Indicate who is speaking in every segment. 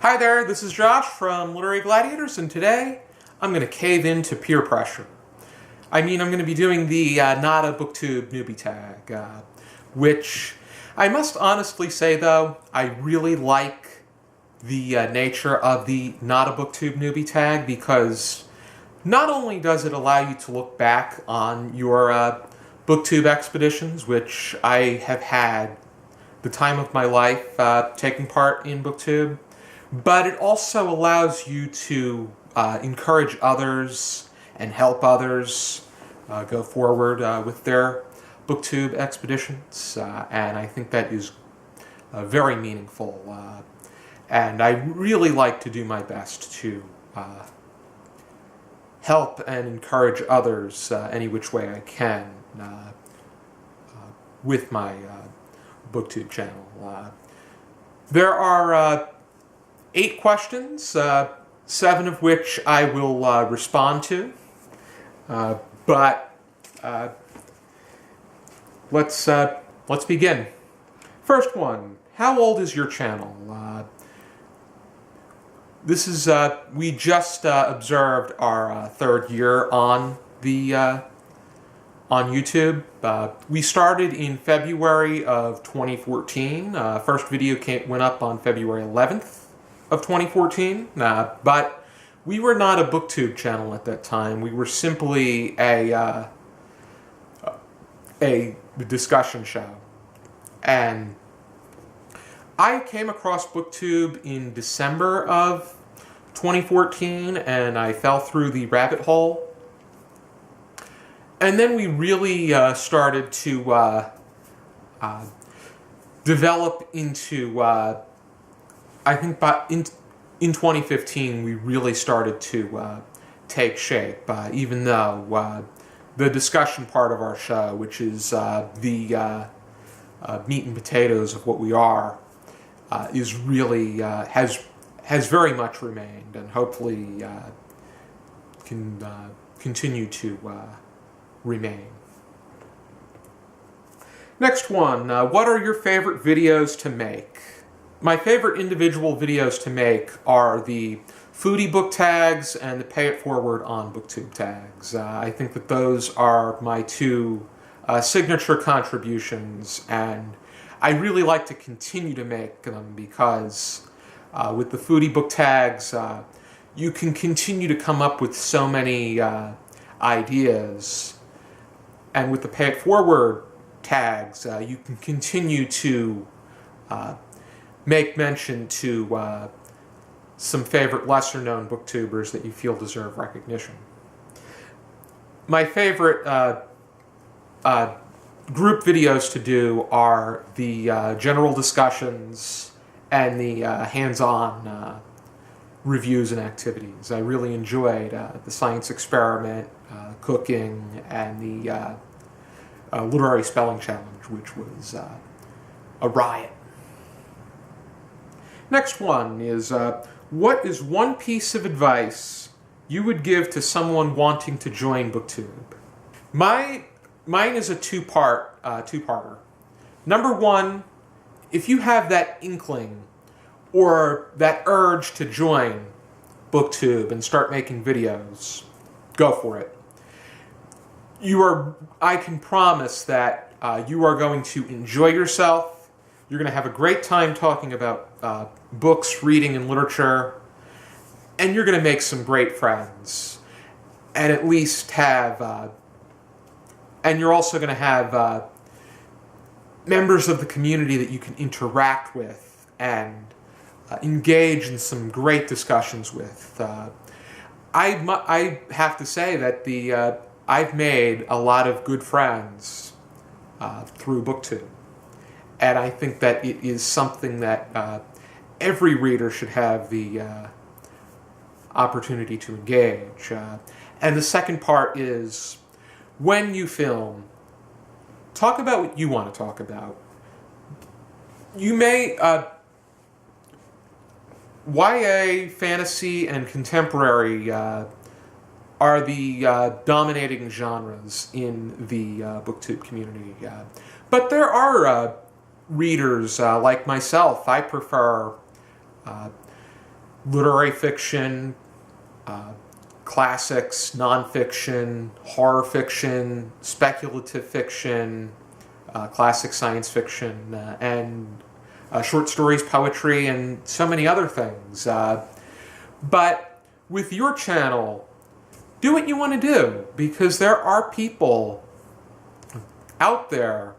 Speaker 1: Hi there, this is Josh from Literary Gladiators, and today I'm going to cave into peer pressure. I'm going to be doing the not a Booktube Newbie Tag, which I must honestly say, though, I really like the nature of the not a Booktube Newbie Tag, because not only does it allow you to look back on your Booktube expeditions, which I have had the time of my life taking part in Booktube, but it also allows you to encourage others and help others go forward with their Booktube expeditions, and I think that is very meaningful, and I really like to do my best to help and encourage others any which way I can with my Booktube channel. There are 8 questions, 7 of which I will respond to, but let's begin. First one: how old is your channel? This is we just observed our 3rd year on the on YouTube. We started in February of 2014. First video went up on February 11th of 2014, but we were not a Booktube channel at that time. We were simply a discussion show. And I came across Booktube in December of 2014, and I fell through the rabbit hole. And then we really started to develop into, I think in 2015 we really started to take shape, even though the discussion part of our show, which is the meat and potatoes of what we are, is really has very much remained, and hopefully can continue to remain. Next one, what are your favorite videos to make? My favorite individual videos to make are the foodie book tags and the pay it forward on Booktube tags. I think that those are my 2 signature contributions, and I really like to continue to make them because with the foodie book tags, you can continue to come up with so many ideas, and with the pay it forward tags, you can continue to make mention to some favorite lesser-known booktubers that you feel deserve recognition. My favorite group videos to do are the general discussions and the hands-on reviews and activities. I really enjoyed the science experiment, cooking, and the literary spelling challenge, which was a riot. Next one is, what is one piece of advice you would give to someone wanting to join Booktube? Mine is a two-parter. Number 1, if you have that inkling or that urge to join Booktube and start making videos, go for it. I can promise that you are going to enjoy yourself. You're going to have a great time talking about books, reading, and literature, and you're going to make some great friends, and at least have, and you're also going to have members of the community that you can interact with and engage in some great discussions with. I have to say that I've made a lot of good friends through Booktube. And I think that it is something that every reader should have the opportunity to engage. And the second part is, when you film, talk about what you want to talk about. You may... YA, fantasy, and contemporary are the dominating genres in the Booktube community. But there are readers like myself. I prefer literary fiction, classics, nonfiction, horror fiction, speculative fiction, classic science fiction, and short stories, poetry, and so many other things. But with your channel, do what you want to do, because there are people out there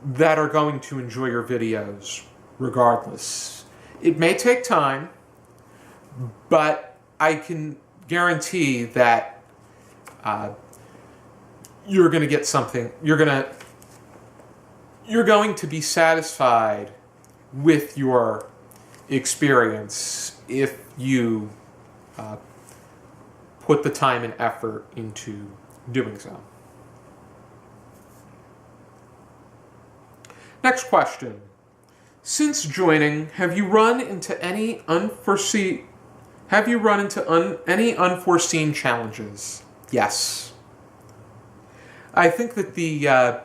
Speaker 1: that are going to enjoy your videos regardless. It may take time, but I can guarantee that you're going to get something. You're going to be satisfied with your experience if you put the time and effort into doing so. Next question. Since joining, have you run into any unforeseen challenges? Yes. I think that the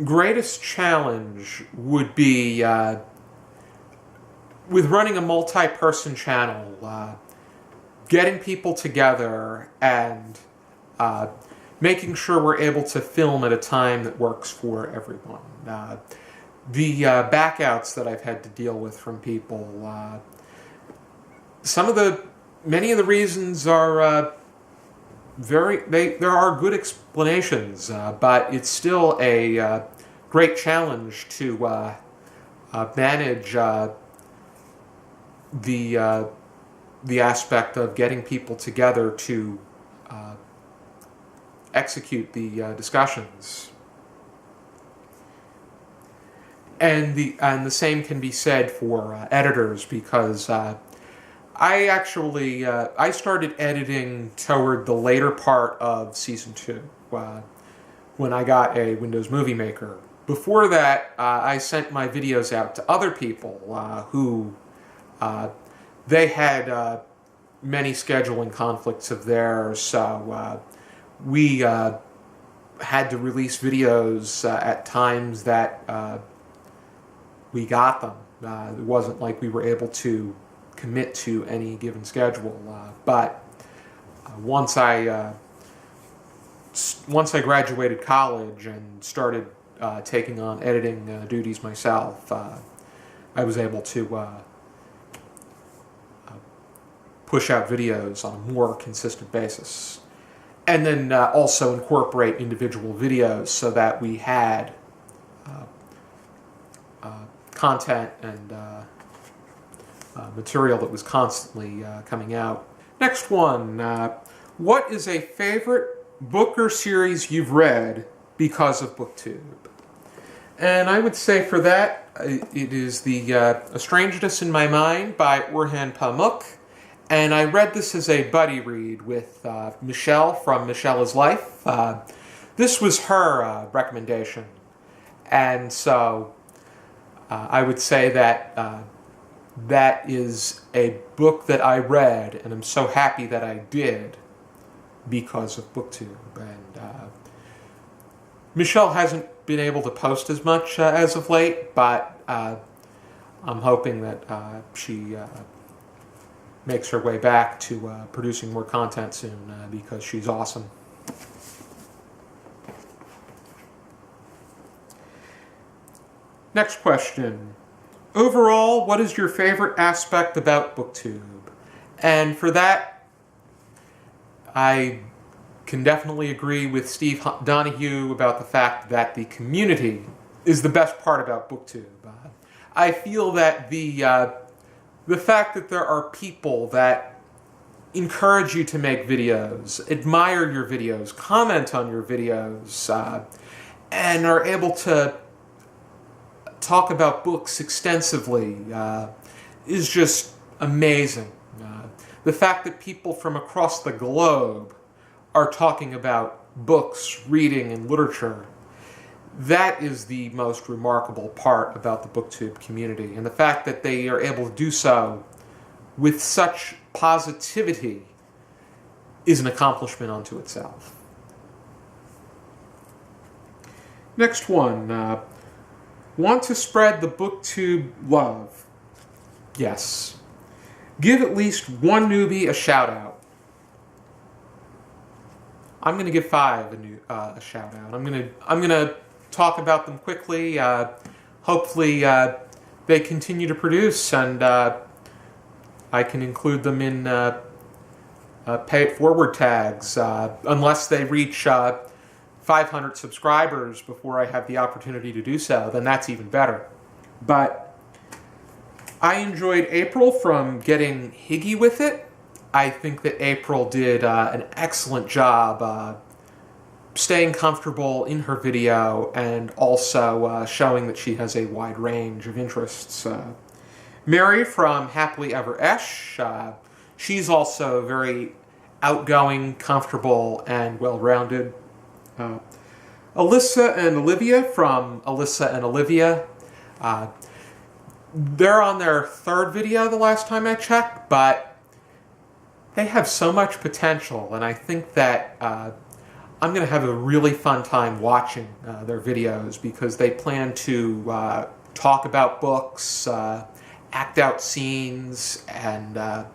Speaker 1: greatest challenge would be with running a multi-person channel, getting people together and making sure we're able to film at a time that works for everyone. The backouts that I've had to deal with from people, many of the reasons are there are good explanations, but it's still a great challenge to manage the aspect of getting people together to execute the discussions. And the same can be said for editors, because I started editing toward the later part of Season 2 when I got a Windows Movie Maker. Before that, I sent my videos out to other people who they had many scheduling conflicts of theirs, so we had to release videos at times that we got them. It wasn't like we were able to commit to any given schedule, but once I graduated college and started taking on editing duties myself, I was able to push out videos on a more consistent basis, and then also incorporate individual videos so that we had content and material that was constantly coming out. Next one, what is a favorite book or series you've read because of Booktube? And I would say for that, it is the A Strangeness in My Mind by Orhan Pamuk. And I read this as a buddy read with Michelle from Michelle is Life. This was her recommendation. And so I would say that that is a book that I read, and I'm so happy that I did because of Booktube. And Michelle hasn't been able to post as much as of late, but I'm hoping that she makes her way back to producing more content soon, because she's awesome. Next question. Overall, what is your favorite aspect about Booktube? And for that, I can definitely agree with Steve Donahue about the fact that the community is the best part about Booktube. I feel that the fact that there are people that encourage you to make videos, admire your videos, comment on your videos, and are able to talk about books extensively is just amazing. The fact that people from across the globe are talking about books, reading, and literature, that is the most remarkable part about the Booktube community. And the fact that they are able to do so with such positivity is an accomplishment unto itself. Next one. Want to spread the Booktube love? Yes. give at least one newbie a shout out. I'm going to give 5 a shout out. I'm going to talk about them quickly. Hopefully they continue to produce, and I can include them in pay it forward tags, unless they reach 500 subscribers before I have the opportunity to do so. Then that's even better. But I enjoyed April from getting higgy with it. I think that April did an excellent job staying comfortable in her video and also showing that she has a wide range of interests. Mary from Happily Ever Esh, she's also very outgoing, comfortable, and well-rounded. Alyssa and Olivia from Alyssa and Olivia, they're on their 3rd video the last time I checked, but they have so much potential, and I think that I'm going to have a really fun time watching their videos, because they plan to talk about books, act out scenes, and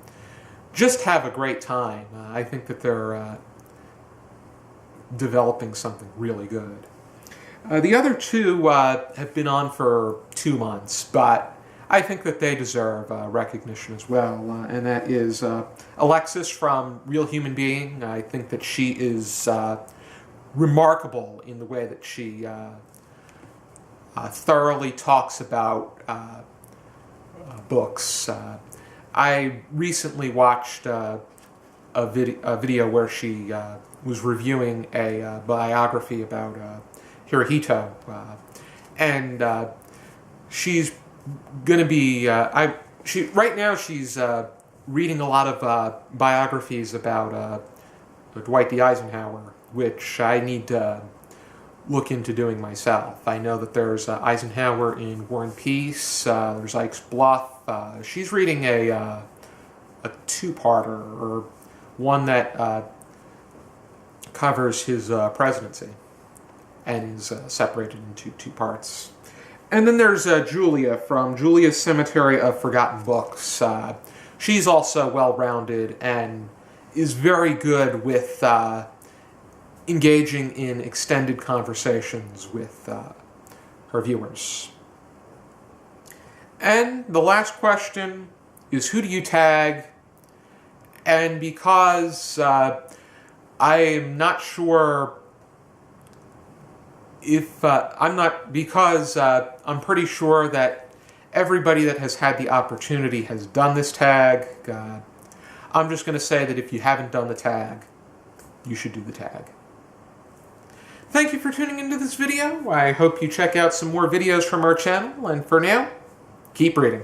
Speaker 1: just have a great time. I think that they're developing something really good. The other 2 have been on for 2 months, but I think that they deserve recognition as well, and that is Alexis from Real Human Being. I think that she is remarkable in the way that she thoroughly talks about books. I recently watched a video where she was reviewing a biography about Hirohito, and she's going to be right now she's reading a lot of biographies about Dwight D. Eisenhower, which I need to look into doing myself. I know that there's Eisenhower in War and Peace, there's Ike's Bluff. She's reading a 2-parter, or one that covers his presidency and is separated into 2 parts. And then there's Julia from Julia's Cemetery of Forgotten Books. She's also well-rounded and is very good with engaging in extended conversations with her viewers. And the last question is, who do you tag? And because I'm not sure if I'm pretty sure that everybody that has had the opportunity has done this tag, I'm just going to say that if you haven't done the tag, you should do the tag. Thank you for tuning into this video. I hope you check out some more videos from our channel, and for now, keep reading.